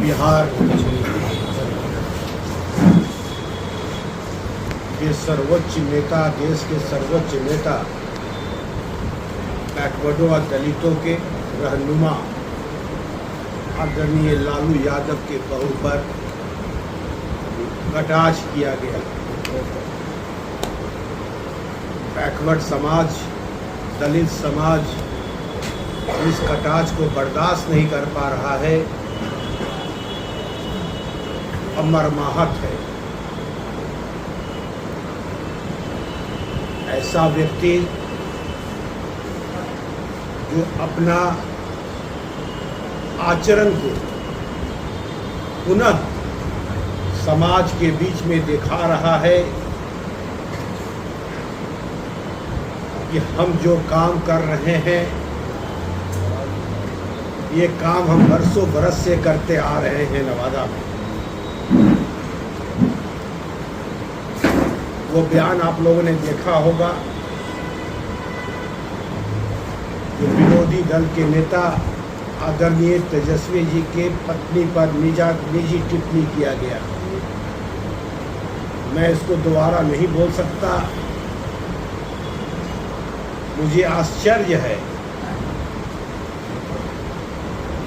बिहार के सर्वोच्च नेता, देश के सर्वोच्च नेता, बैकवर्डों और दलितों के रहनुमा आदरणीय लालू यादव के बहू पर कटाक्ष किया गया। बैकवर्ड समाज, दलित समाज इस कटाक्ष को बर्दाश्त नहीं कर पा रहा है और मर्माहत है। ऐसा व्यक्ति जो अपना आचरण को पुनः समाज के बीच में दिखा रहा है कि हम जो काम कर रहे हैं ये काम हम बरसों बरस से करते आ रहे हैं नवादा में। वो बयान आप लोगों ने देखा होगा जो विरोधी दल के नेता आदरणीय तेजस्वी जी के पत्नी पर निजी टिप्पणी किया गया। मैं इसको दोबारा नहीं बोल सकता। मुझे आश्चर्य है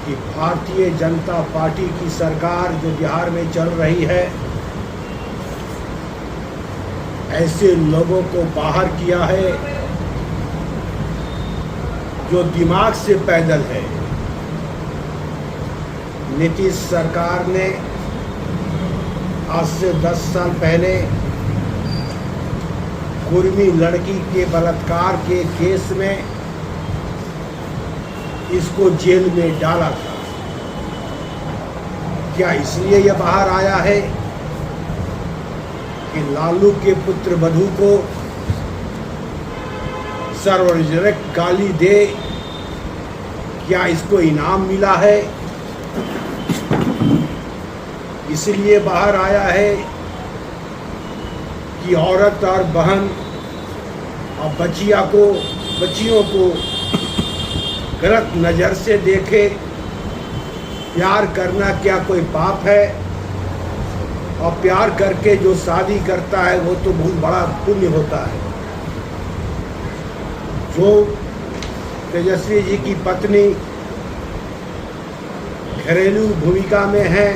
कि भारतीय जनता पार्टी की सरकार जो बिहार में चल रही है, ऐसे लोगों को बाहर किया है जो दिमाग से पैदल है। नीतीश सरकार ने आज से 10 साल पहले कुर्मी लड़की के बलात्कार के केस में इसको जेल में डाला था। क्या इसलिए यह बाहर आया है कि लालू के पुत्र वधू को सार्वजनिक गाली दे? क्या इसको इनाम मिला है इसलिए बाहर आया है कि औरत और बहन और बच्चियों को गलत नज़र से देखे? प्यार करना क्या कोई पाप है? और प्यार करके जो शादी करता है वो तो बहुत बड़ा पुण्य होता है। जो तेजस्वी जी की पत्नी घरेलू भूमिका में है,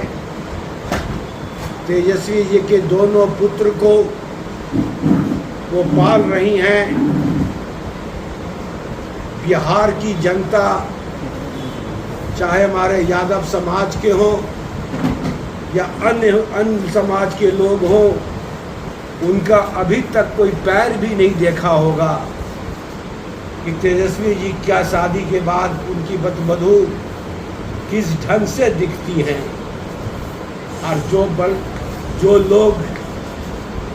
तेजस्वी जी के दोनों पुत्र को वो पाल रही हैं। बिहार की जनता, चाहे हमारे यादव समाज के हों या अन्य समाज के लोग हों, उनका अभी तक कोई पैर भी नहीं देखा होगा कि तेजस्वी जी क्या शादी के बाद उनकी वधू किस ढंग से दिखती हैं। और जो लोग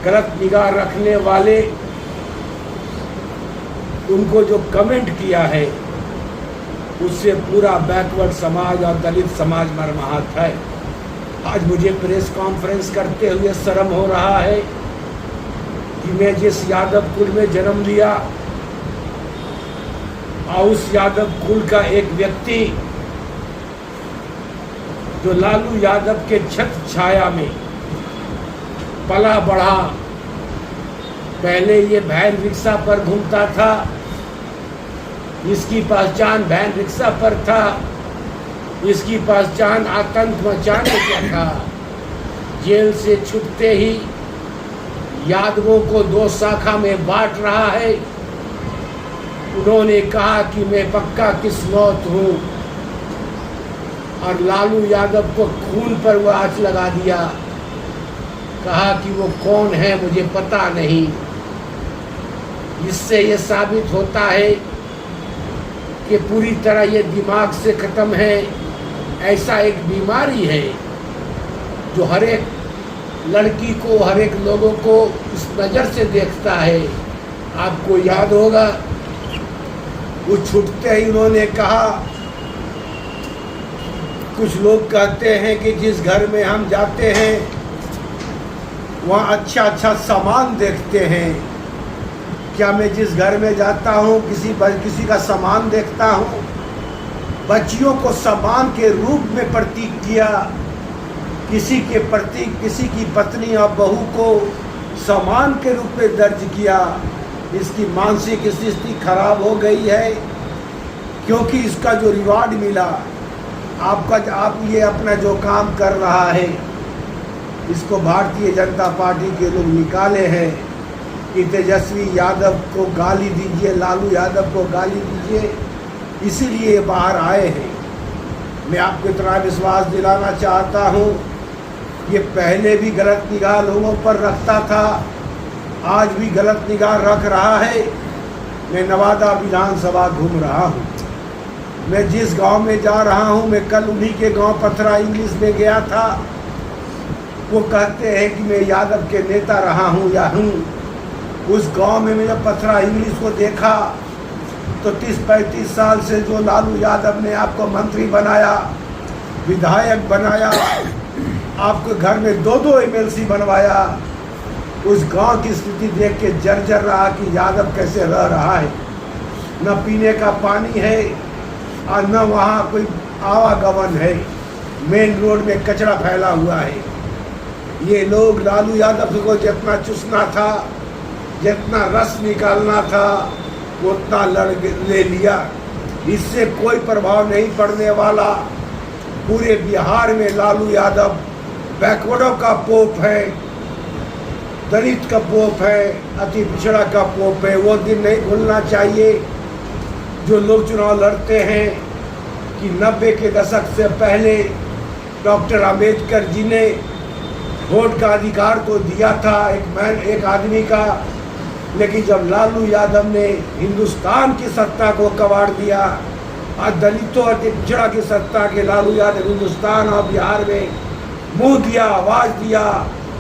गलत निगाह रखने वाले उनको जो कमेंट किया है, उससे पूरा बैकवर्ड समाज और दलित समाज मर्माहत है। आज मुझे प्रेस कॉन्फ्रेंस करते हुए शर्म हो रहा है कि मैं जिस यादव कुल में जन्म लिया और उस यादव कुल का एक व्यक्ति जो लालू यादव के छत्र छाया में पला बढ़ा, पहले ये वैन रिक्शा पर घूमता था, इसकी पहचान वैन रिक्शा पर था, इसकी पहचान आतंक मचाने का था। जेल से छूटते ही यादवों को 2 शाखा में बांट रहा है। उन्होंने कहा कि मैं पक्का किस्मत हूँ और लालू यादव को खून पर वो आँच लगा दिया। कहा कि वो कौन है मुझे पता नहीं। इससे ये साबित होता है कि पूरी तरह ये दिमाग से ख़त्म है। ऐसा एक बीमारी है जो हर एक लड़की को, हर एक लोगों को इस नज़र से देखता है। आपको याद होगा वो छूटते ही उन्होंने कहा, कुछ लोग कहते हैं कि जिस घर में हम जाते हैं वहाँ अच्छा सामान देखते हैं। क्या मैं जिस घर में जाता हूँ किसी का सामान देखता हूँ? बच्चियों को सामान के रूप में प्रतीक किया किसी के प्रति किसी की पत्नी और बहू को समान के रूप में दर्ज किया। इसकी मानसिक स्थिति खराब हो गई है, क्योंकि इसका जो रिवार्ड मिला, आप ये अपना जो काम कर रहा है, इसको भारतीय जनता पार्टी के लोग निकाले हैं कि तेजस्वी यादव को गाली दीजिए, लालू यादव को गाली दीजिए, इसीलिए बाहर आए हैं। मैं आपको इतना विश्वास दिलाना चाहता हूँ, ये पहले भी गलत निगाह लोगों पर रखता था, आज भी गलत निगाह रख रहा है। मैं नवादा विधानसभा घूम रहा हूँ, मैं जिस गांव में जा रहा हूँ, मैं कल उन्हीं के गांव पथरा इंग्लिश में गया था। वो कहते हैं कि मैं यादव के नेता रहा हूँ या हूँ। उस गांव में मैं जब पथरा इंग्लिश को देखा तो 30-35 साल से जो लालू यादव ने आपको मंत्री बनाया, विधायक बनाया, आपके घर में 2-2 एमएलसी बनवाया, उस गांव की स्थिति देख के जर्जर रहा कि यादव कैसे रह रहा है। न पीने का पानी है और न वहाँ कोई आवागमन है, मेन रोड में कचरा फैला हुआ है। ये लोग लालू यादव को जितना चूसना था, जितना रस निकालना था, उतना ले लिया। इससे कोई प्रभाव नहीं पड़ने वाला। पूरे बिहार में लालू यादव बैकवर्डों का पोप है, दलित का पोप है, अति पिछड़ा का पोप है। वो दिन नहीं भूलना चाहिए जो लोग चुनाव लड़ते हैं कि 90 के दशक से पहले डॉक्टर अंबेडकर जी ने वोट का अधिकार तो दिया था एक आदमी का, लेकिन जब लालू यादव ने हिंदुस्तान की सत्ता को कबाड़ दिया, आज दलितों और पिछड़ा की सत्ता के लालू यादव हिंदुस्तान और बिहार में मुंह दिया, आवाज़ दिया,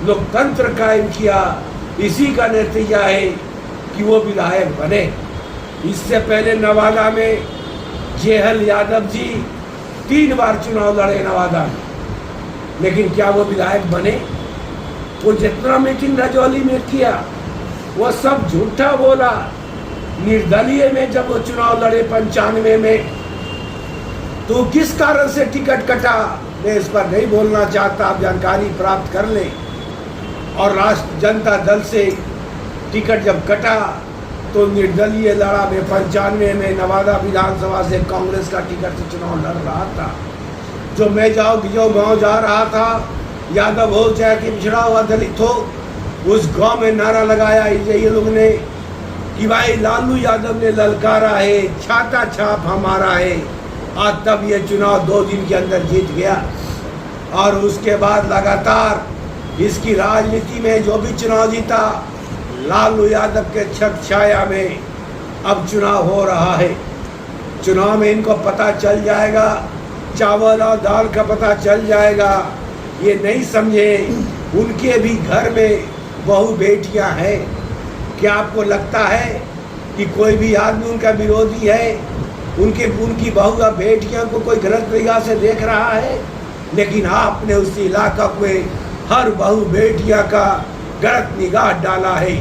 लोकतंत्र कायम किया। इसी का नतीजा है कि वो विधायक बने। इससे पहले नवादा में जेहल यादव जी 3 बार चुनाव लड़े नवादा में, लेकिन क्या वो विधायक बने? वो जितना मीटिंग रजौली में किया वो सब झूठा बोला। निर्दलीय में जब वो चुनाव लड़े 95 में, तो किस कारण से टिकट कटा, मैं इस पर नहीं बोलना चाहता, आप जानकारी प्राप्त कर लें। और राष्ट्र जनता दल से टिकट जब कटा तो निर्दलीय लड़ा में 95 में नवादा विधानसभा से कांग्रेस का टिकट से चुनाव लड़ रहा था। जो मैं जो गाँव जा रहा था, यादव हो चाहे कि पिछड़ा हुआ दलित हो, उस गांव में नारा लगाया ये लोग ने कि भाई लालू यादव ने ललकारा है, छाता छाप हमारा है। आज तब ये चुनाव 2 दिन के अंदर जीत गया। और उसके बाद लगातार इसकी राजनीति में जो भी चुनाव जीता, लालू यादव के छत्र छाया में अब चुनाव हो रहा है। चुनाव में इनको पता चल जाएगा, चावल और दाल का पता चल जाएगा। ये नहीं समझे उनके भी घर में बहू बेटियां हैं। क्या आपको लगता है कि कोई भी आदमी उनका विरोधी है? उनकी बहू या बेटियां को कोई गलत निगाह से देख रहा है? लेकिन आपने उस इलाका में हर बहू बेटियां का गलत निगाह डाला है।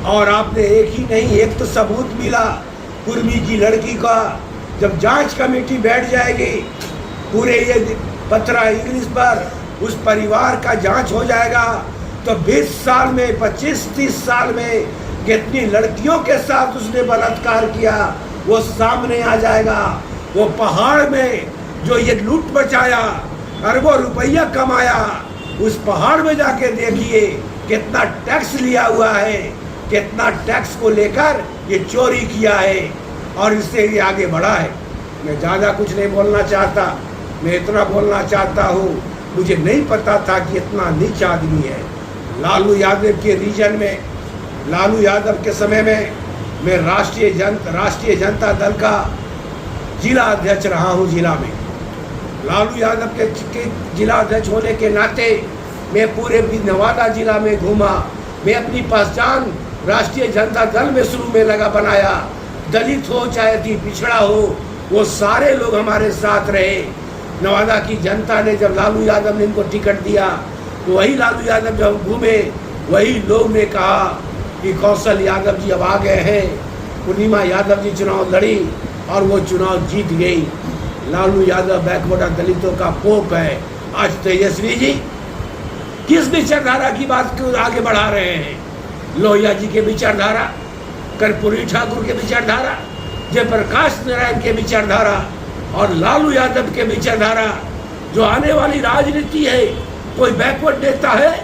और आपने एक ही नहीं, एक तो सबूत मिला कुर्मी की लड़की का। जब जांच कमेटी बैठ जाएगी पूरे ये पथरा इंग्लिश पर, उस परिवार का जांच हो जाएगा, तो 20 साल में 25-30 साल में कितनी लड़कियों के साथ उसने बलात्कार किया वो सामने आ जाएगा। वो पहाड़ में जो ये लूट मचाया, अरबों रुपया कमाया, उस पहाड़ में जाके देखिए कितना टैक्स लिया हुआ है, कितना टैक्स को लेकर ये चोरी किया है और इससे ये आगे बढ़ा है। मैं ज़्यादा कुछ नहीं बोलना चाहता, मैं इतना बोलना चाहता हूँ, मुझे नहीं पता था कि इतना नीच आदमी है। लालू यादव के रीजन में, लालू यादव के समय में मैं राष्ट्रीय जनता दल का जिला अध्यक्ष रहा हूँ। जिला में लालू यादव के जिला अध्यक्ष होने के नाते मैं पूरे नवादा जिला में घूमा। मैं अपनी पहचान राष्ट्रीय जनता दल में शुरू में बनाया। दलित हो चाहे पिछड़ा हो, वो सारे लोग हमारे साथ रहे। नवादा की जनता ने जब लालू यादव ने इनको टिकट दिया, तो वही लालू यादव जब घूमे, वही लोग ने कहा कि कौशल यादव जी अब आ गए हैं। पूर्णिमा यादव जी चुनाव लड़ी और वो चुनाव जीत गई। लालू यादव बैकवर्ड दलितों का पोप है। आज तेजस्वी जी किस विचारधारा की बात क्यों आगे बढ़ा रहे हैं? लोहिया जी के विचारधारा, कर्पूरी ठाकुर के विचारधारा, जयप्रकाश नारायण के विचारधारा और लालू यादव के विचारधारा। जो आने वाली राजनीति है, कोई बैकवर्ड नेता है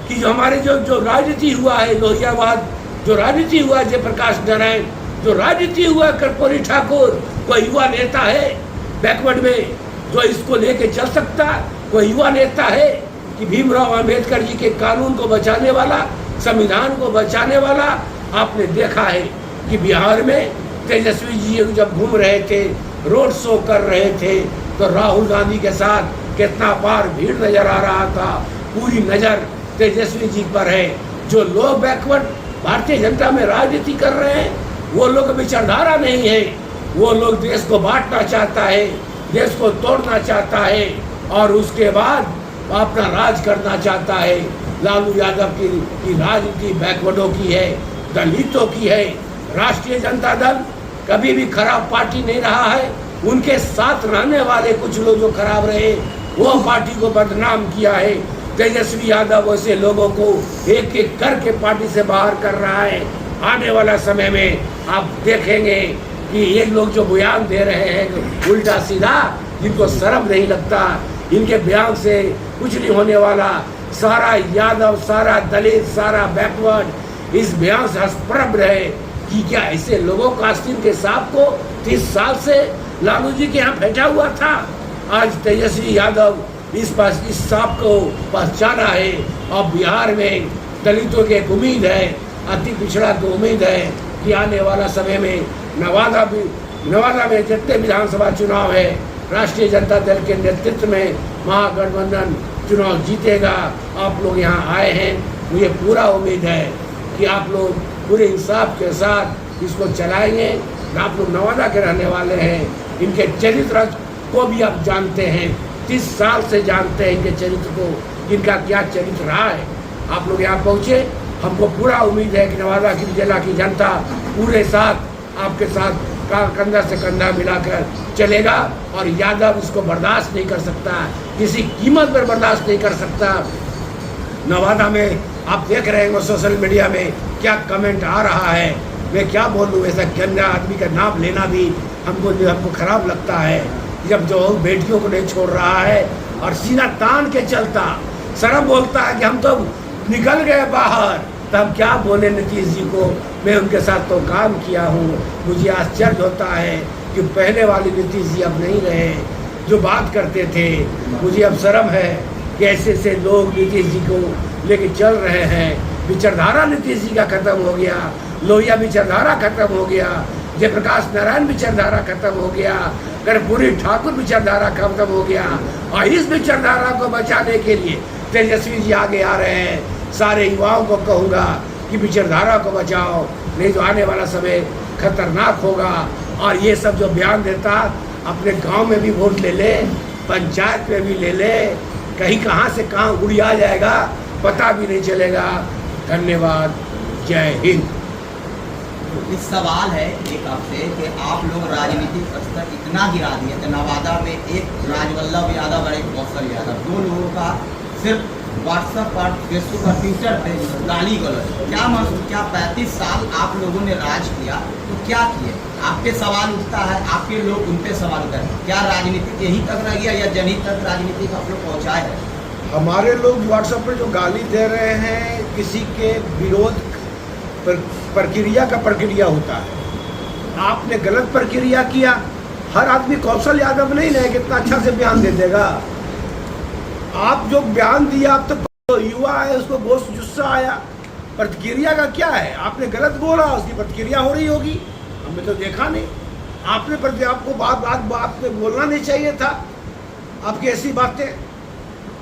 कि जो हमारे जो राजनीति हुआ है लोहियावाद, जो राजनीति हुआ जयप्रकाश नारायण, जो राजनीति हुआ कर्पूरी ठाकुर, कोई युवा नेता है बैकवर्ड में जो इसको लेके चल सकता? कोई युवा नेता है कि भीमराव अंबेडकर जी के कानून को बचाने वाला, संविधान को बचाने वाला? आपने देखा है कि बिहार में तेजस्वी जी जब घूम रहे थे, रोड शो कर रहे थे, तो राहुल गांधी के साथ कितना बार भीड़ नजर आ रहा था। पूरी नज़र तेजस्वी जी पर है। जो लोग बैकवर्ड भारतीय जनता में राजनीति कर रहे हैं, वो लोग विचारधारा नहीं है। वो लोग देश को बांटना चाहता है, देश को तोड़ना चाहता है और उसके बाद अपना राज करना चाहता है। लालू यादव की राजनीति बैकवर्डों की है, दलितों की है। राष्ट्रीय जनता दल कभी भी खराब पार्टी नहीं रहा है। उनके साथ रहने वाले कुछ लोग जो खराब रहे, वो पार्टी को बदनाम किया है। तेजस्वी यादव ऐसे लोगों को एक एक करके पार्टी से बाहर कर रहा है। आने वाला समय में आप देखेंगे कि ये लोग जो बयान दे रहे हैं उल्टा सीधा, जिनको शर्म नहीं लगता, इनके बयान से कुछ नहीं होने वाला। सारा यादव, सारा दलित, सारा बैकवर्ड इस बयान से हंसप्रभ रहे कि क्या ऐसे लोगों को आस्तीन के सांप को 30 साल से लालू जी के यहाँ बैठा हुआ था। आज तेजस्वी यादव इस सांप को पहचाना है और बिहार में दलितों की एक उम्मीद है, अति पिछड़ा को उम्मीद है कि आने वाला समय में नवादा में जितने विधानसभा चुनाव है, राष्ट्रीय जनता दल के नेतृत्व में महागठबंधन चुनाव जीतेगा। आप लोग यहाँ आए हैं, मुझे पूरा उम्मीद है कि आप लोग पूरे इंसाफ के साथ इसको चलाएंगे। आप लोग नवादा के रहने वाले हैं, इनके चरित्र को भी आप जानते हैं, 30 साल से जानते हैं इनके चरित्र को, इनका क्या चरित्र रहा है। आप लोग यहाँ पहुँचे, हमको पूरा उम्मीद है कि नवादा की जिला की जनता पूरे साथ आपके साथ कंधा से कंधा मिलाकर चलेगा और यादव इसको बर्दाश्त नहीं कर सकता, किसी कीमत पर बर्दाश्त नहीं कर सकता। नवादा में आप देख रहे हैं सोशल मीडिया में क्या कमेंट आ रहा है। मैं क्या बोलूँ, ऐसा गंदा आदमी का नाम लेना भी हमको खराब लगता है। जब जो बेटियों को नहीं छोड़ रहा है और सीना तान के चलता, शर्म बोलता है कि हम तो निकल गए बाहर, तब क्या बोले नीतीश जी को। मैं उनके साथ तो काम किया हूँ, मुझे आश्चर्य होता है कि पहले वाले नीतीश जी अब नहीं रहे जो बात करते थे। मुझे अब शर्म है कि ऐसे ऐसे लोग नीतीश जी को लेके चल रहे हैं। विचारधारा नीतीश जी का खत्म हो गया, लोहिया विचारधारा खत्म हो गया, जयप्रकाश नारायण विचारधारा खत्म हो गया, कर्पूरी ठाकुर विचारधारा खत्म हो गया। और इस विचारधारा को बचाने के लिए तेजस्वी जी आगे आ रहे हैं। सारे युवाओं को कहूँगा कि विचारधारा को बचाओ, नहीं तो आने वाला समय खतरनाक होगा। और ये सब जो बयान देता, अपने गांव में भी वोट ले ले, पंचायत में भी ले ले, कहीं कहाँ से कहाँ उड़िया जाएगा पता भी नहीं चलेगा। धन्यवाद, जय हिंद। इस सवाल है एक आपसे कि आप लोग राजनीतिक स्तर इतना गिरा दिए थे। नवादा में एक राजवल्लभ यादव और एक कौशल यादव, दो लोगों का सिर्फ व्हाट्सएप पर, फेसबुक पर, ट्विटर पे गाली गलौज। क्या महसूस, क्या 35 साल आप लोगों ने राज किया तो क्या किए? आपके सवाल उठता है, आपके लोग उन पे सवाल उठता है। क्या राजनीति यहीं तक रह गया या जनहित तक राजनीति का आप लोग पहुँचाए हैं? हमारे लोग व्हाट्सएप पर जो गाली दे रहे हैं, किसी के विरोध प्रक्रिया का प्रक्रिया होता है। आपने गलत प्रक्रिया किया। हर आदमी कौशल यादव नहीं ना कितना अच्छा से बयान दे देगा। आप जो बयान दिया, आप तो युवा है, उसको बहुत गुस्सा आया। प्रतिक्रिया का क्या है? आपने गलत बोला, उसकी प्रतिक्रिया हो रही होगी। हमने तो देखा नहीं। आपको बात में बोलना नहीं चाहिए था, आपकी ऐसी बातें।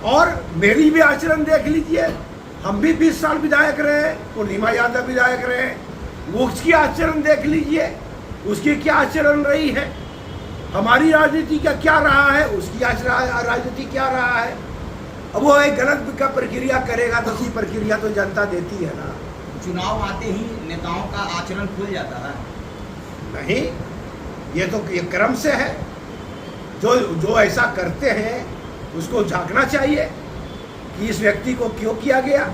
और मेरी भी आचरण देख लीजिए, हम भी 20 साल विधायक रहे, पूर्णिमा यादव विधायक रहे, वो उसकी आचरण देख लीजिए, उसकी क्या आचरण रही है। हमारी राजनीति का क्या रहा है, उसकी राजनीति क्या रहा है। अब वो एक गलत का प्रक्रिया करेगा तो उसकी प्रक्रिया तो जनता देती है ना। चुनाव आते ही नेताओं का आचरण खुल जाता है? नहीं, ये तो ये क्रम से है। जो ऐसा करते हैं उसको झांकना चाहिए कि इस व्यक्ति को क्यों किया गया।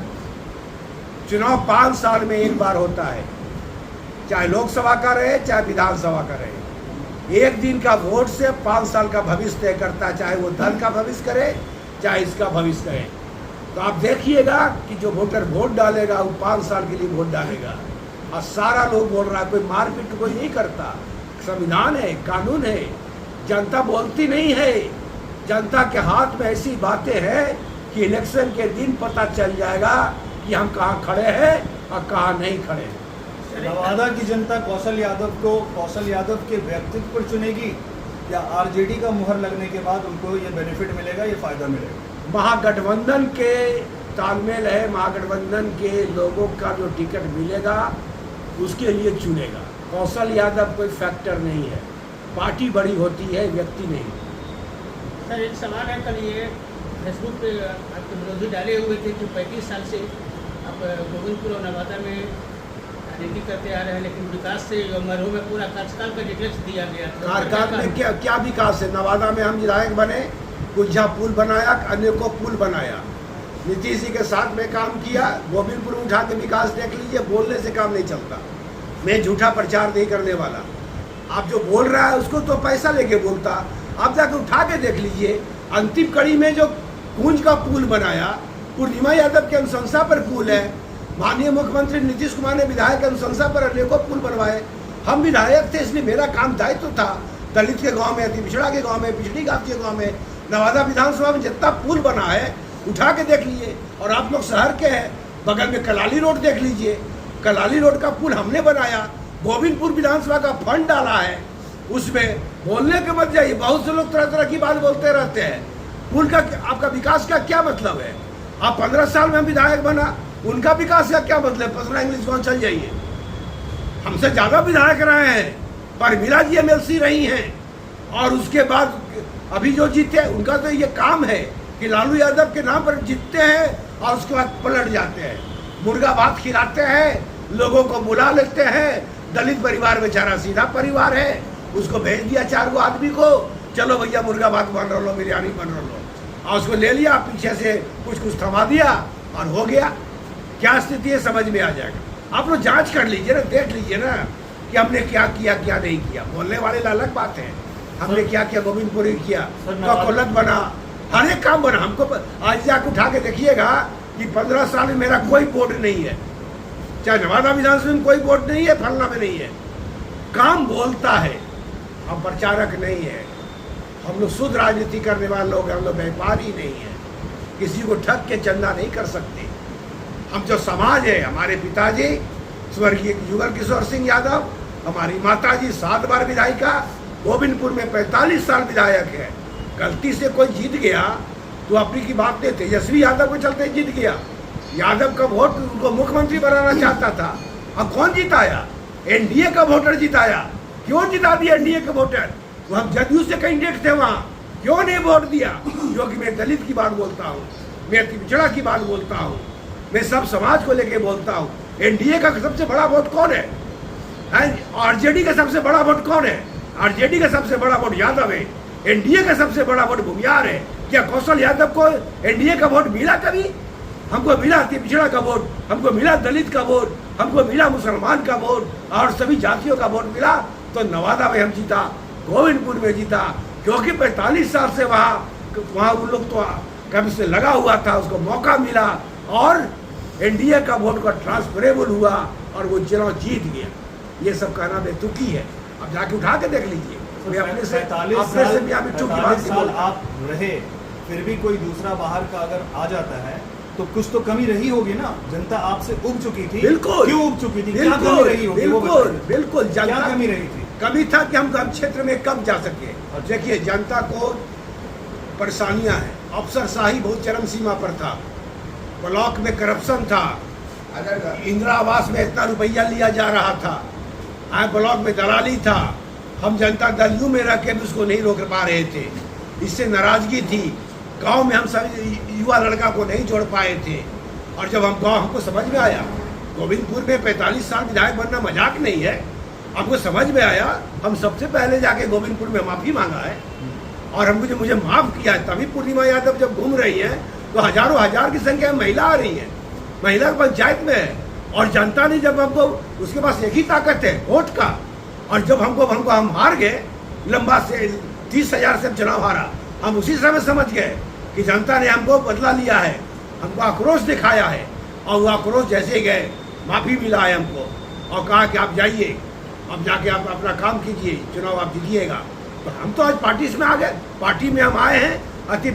चुनाव 5 साल में एक बार होता है, चाहे लोकसभा का रहे चाहे विधानसभा का रहे। एक दिन का वोट से 5 साल का भविष्य तय करता है, चाहे वो दल का भविष्य करे चाहे इसका भविष्य करे। तो आप देखिएगा कि जो वोटर वोट डालेगा वो 5 साल के लिए वोट डालेगा। और सारा लोग बोल रहा है, कोई मारपीट कोई नहीं करता, संविधान है, कानून है। जनता बोलती नहीं है, जनता के हाथ में ऐसी बातें हैं कि इलेक्शन के दिन पता चल जाएगा कि हम कहाँ खड़े हैं और कहाँ नहीं खड़े हैं। नवादा की जनता कौशल यादव के व्यक्तित्व पर चुनेगी या आरजेडी का मुहर लगने के बाद उनको ये बेनिफिट मिलेगा, ये फायदा मिलेगा? महागठबंधन के तालमेल है, महागठबंधन के लोगों का जो टिकट मिलेगा उसके लिए चुनेगा। कौशल यादव कोई फैक्टर नहीं है, पार्टी बड़ी होती है, व्यक्ति नहीं। सर एक सवाल है, कल ये फेसबुक पे आपके विरोधी डाले हुए थे कि 35 साल से आप गोविंदपुर और नवादा में राजनीति करते आ रहे हैं, लेकिन विकास से मरहूम में पूरा कार्यकाल का डिटेल्स दिया गया। कार्यकाल में क्या विकास है? नवादा में हम विधायक बने, कुछ पुल बनाया, अनेकों पुल बनाया, नीतीश जी के साथ में काम किया। गोविंदपुर उठा के विकास देख लीजिए, बोलने से काम नहीं चलता। मैं झूठा प्रचार नहीं करने वाला। आप जो बोल रहा है उसको तो पैसा लेके बोलता, आप जाके उठा के देख लीजिए। अंतिम कड़ी में जो कुंज का पुल बनाया, पूर्णिमा यादव के अनुशंसा पर पुल है। माननीय मुख्यमंत्री नीतीश कुमार ने विधायक के अनुशंसा पर अनेकों पुल बनवाए। हम विधायक थे, इसलिए मेरा काम दायित्व था दलित के गांव में, अति पिछड़ा के गांव में, पिछड़ी जाति के गांव में, नवादा विधानसभा में जितना पुल बना है उठा के देख लीजिए। और आप लोग शहर के हैं, बगल में कलाली रोड देख लीजिए, कलाली रोड का पुल हमने बनाया। गोविंदपुर विधानसभा का फंड डाला है, उसमें बोलने के मत जाइए। बहुत से लोग तरह तरह की बात बोलते रहते हैं। पुल का आपका विकास का क्या मतलब है? आप 15 साल में हम विधायक बना, उनका विकास का क्या मतलब? 15 इंग्लिश कौन चल जाइए। हमसे ज्यादा विधायक रहे हैं, परमिला जी MLC रही हैं, और उसके बाद अभी जो जीते उनका तो ये काम है कि लालू यादव के नाम पर जीतते हैं और उसके बाद पलट जाते हैं, मुर्गा भात खिलाते हैं, लोगों को बुला लेते हैं। दलित परिवार बेचारा सीधा परिवार है, उसको भेज दिया 4 गो आदमी को, चलो भैया मुर्गा भात बन रहा लो, बिरयानी बन रहा लो, और उसको ले लिया, पीछे से कुछ थमा दिया और हो गया। क्या स्थिति है समझ में आ जाएगा। आप लोग जांच कर लीजिए ना, देख लीजिए ना कि हमने क्या किया क्या नहीं किया। बोलने वाले अलग बात है, हमने क्या किया, गोविंदपुर किया, कोलत बना, हर एक काम बना। हमको आज जाकर उठा के देखिएगा कि 15 साल में मेरा कोई बोर्ड नहीं है, चाहे नवादा विधानसभा में कोई बोर्ड नहीं है, फलना में नहीं है। काम बोलता है, हम प्रचारक नहीं है। हम लोग शुद्ध राजनीति करने वाले लोग हैं, हम लोग व्यापारी नहीं है, किसी को ठग के चंदा नहीं कर सकते। हम जो समाज है, हमारे पिताजी स्वर्गीय युगल किशोर सिंह यादव, हमारी माताजी 7 बार विधायिका, गोविंदपुर में 45 साल विधायक है। गलती से कोई जीत गया तो अपनी की बात नहीं, तेजस्वी यादव को चलते जीत गया। यादव का वोट उनको मुख्यमंत्री बनाना चाहता था, अब कौन जिताया? NDA का वोटर जिताया। क्यों जिता दिया NDA के वोटर? वो हम जदयू से कैंडिडेट थे वहाँ, क्यों नहीं वोट दिया? क्योंकि मैं दलित की बात बोलता हूँ, मैं पिछड़ा की बात बोलता हूँ, मैं सब समाज को लेके बोलता हूँ। NDA का सबसे बड़ा वोट कौन है? RJD का सबसे बड़ा वोट कौन है? RJD का सबसे बड़ा वोट यादव है। NDA का सबसे बड़ा वोट भूमियार है। क्या कौशल यादव को NDA का वोट मिला कभी? हमको मिला पिछड़ा का वोट, हमको मिला दलित का वोट, हमको मिला मुसलमान का वोट, और सभी जातियों का वोट मिला। तो नवादा में हम जीता, गोविंदपुर में जीता, क्योंकि 45 साल से वहाँ उन लोग तो कभी से लगा हुआ था, उसको मौका मिला और NDA का वोट का ट्रांसफरेबल हुआ और वो चुनाव जीत गया। ये सब कहना बेतुकी है, अब जाके उठा के देख लीजिए। अपने से आप रहे, फिर भी कोई दूसरा बाहर का अगर आ जाता है तो कुछ तो कमी रही होगी ना। जनता आपसे उब चुकी थी, बिल्कुल। क्यों उब चुकी थी? क्या कमी रही होगी? बिल्कुल क्या कमी रही थी? कमी था कि हम क्षेत्र में कब जा सके। देखिए, जनता को परेशानियां हैं, अफसरशाही बहुत चरम सीमा पर था, ब्लॉक में करप्शन था, इंदिरा आवास में इतना रुपया लिया जा रहा था, ब्लॉक में दलाली था। हम जनता दल यू में रह के भी उसको नहीं रोक पा रहे थे, इससे नाराजगी थी। गांव में हम सभी युवा लड़का को नहीं जोड़ पाए थे, और जब हम गांव हमको समझ में आया, गोविंदपुर में 45 साल विधायक बनना मजाक नहीं है, हमको समझ में आया। हम सबसे पहले जाके गोविंदपुर में माफ़ी मांगा है, और हमको जो मुझे माफ़ किया है, तभी पूर्णिमा यादव जब घूम रही हैं तो हजारों हजार की संख्या में महिला आ रही है, महिला पंचायत में है, और जनता ने जब हमको, उसके पास एक ही ताकत है वोट का, और जब हम हार गए लंबा से 30,000 से चुनाव हारा, हम उसी समय समझ गए कि जनता ने हमको बदला लिया है, हमको आक्रोश दिखाया है, और वो आक्रोश जैसे गए माफ़ी मिला है हमको, और कहा कि आप जाइए, अब जाके आप अपना काम कीजिए, चुनाव आप जीतिएगा। तो हम तो आज पार्टी में आ गए, पार्टी में हम आए हैं। अति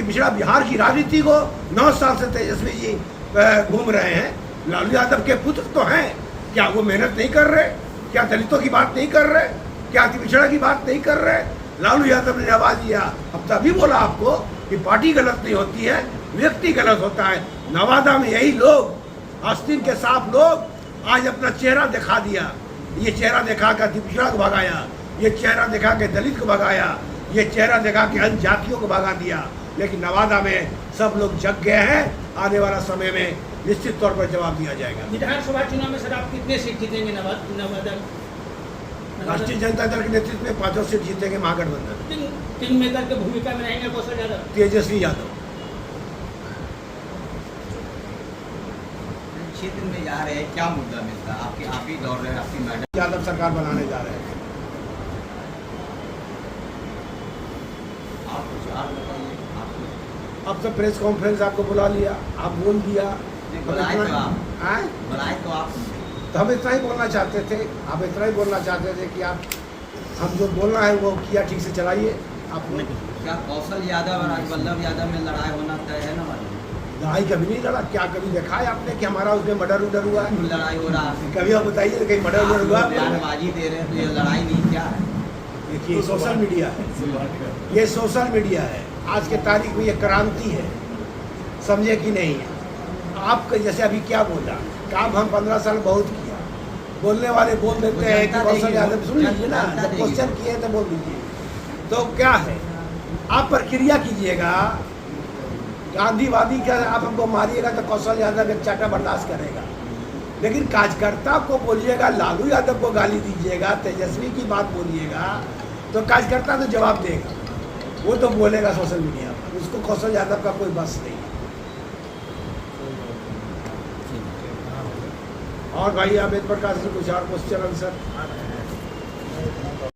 पिछड़ा बिहार की राजनीति को 9 साल से तेजस्वी जी घूम रहे हैं। लालू यादव के पुत्र तो हैं, क्या वो मेहनत नहीं कर रहे? क्या दलितों की बात नहीं कर रहे? क्या अति पिछड़ा की बात नहीं कर रहे? लालू यादव ने जवाब दिया, अब तभी बोला आपको कि पार्टी गलत नहीं होती है, व्यक्ति गलत होता है। नवादा में यही लोग, आस्तीन के साफ लोग आज अपना चेहरा दिखा दिया। ये चेहरा दिखा के अति पिछड़ा को भगाया, ये चेहरा दिखा के दलित को भगाया, ये चेहरा दिखा के अन्य जातियों को भगा दिया। लेकिन नवादा में सब लोग जग गए हैं, आने वाला समय में निश्चित तौर पर जवाब दिया जाएगा। विधानसभा चुनाव में सर आप कितने सीट जीतेंगे नवादा? राष्ट्रीय जनता दल के नेतृत्व में 5 सीट जीतेंगे महागठबंधन। किंग मेकर की भूमिका में रहेंगे कौशल यादव? तेजस्वी यादव। क्षेत्र में जा रहे हैं, क्या मुद्दा मिलता है आपके? आप ही दौड़ रहे हैं, आपकी मैडम यादव सरकार बनाने जा रहे हैं। आप कुछ और बताइए। आप अब तो प्रेस कॉन्फ्रेंस आपको बुला लिया, आप बोल दिया। बुलाए तो आप, आए? बुलाए तो आप, तो हम इतना ही बोलना चाहते थे, आप इतना ही बोलना चाहते थे कि आप, हम जो बोलना है वो किया ठीक से चलाइए। आप क्या कौशल यादव और राजवल्लभ यादव में लड़ाई होना तय है ना? लड़ाई कभी नहीं लड़ा, क्या कभी देखा है आपने कि हमारा उसमें मर्डर उडर हुआ है? लड़ाई हो रहा है, कभी आप बताइए कहीं मर्डर उडर हुआ? बयानबाजी दे रहे हैं, तो ये लड़ाई नहीं क्या है? देखिए सोशल मीडिया है, ये सोशल मीडिया है, आज के तारीख में ये क्रांति है, समझे कि नहीं है? आप जैसे अभी क्या बोला, काम हम 15 साल बहुत किया, बोलने वाले बोल देते हैं कि कौशल यादव, सुन लीजिए ना, जब क्वेश्चन किए तो बोल दीजिए। तो क्या है, आप प्रक्रिया कीजिएगा, गांधीवादी का आप हमको मारिएगा तो कौशल यादव एक चाटा बर्दाश्त करेगा, लेकिन कार्यकर्ता को बोलिएगा, लालू यादव को गाली दीजिएगा, तेजस्वी की बात बोलिएगा, तो कार्यकर्ता तो जवाब देगा, वो तो बोलेगा सोशल मीडिया पर, उसको कौशल यादव का कोई बस नहीं है। और भाई आप एक प्रकार से कुछ और क्वेश्चन आंसर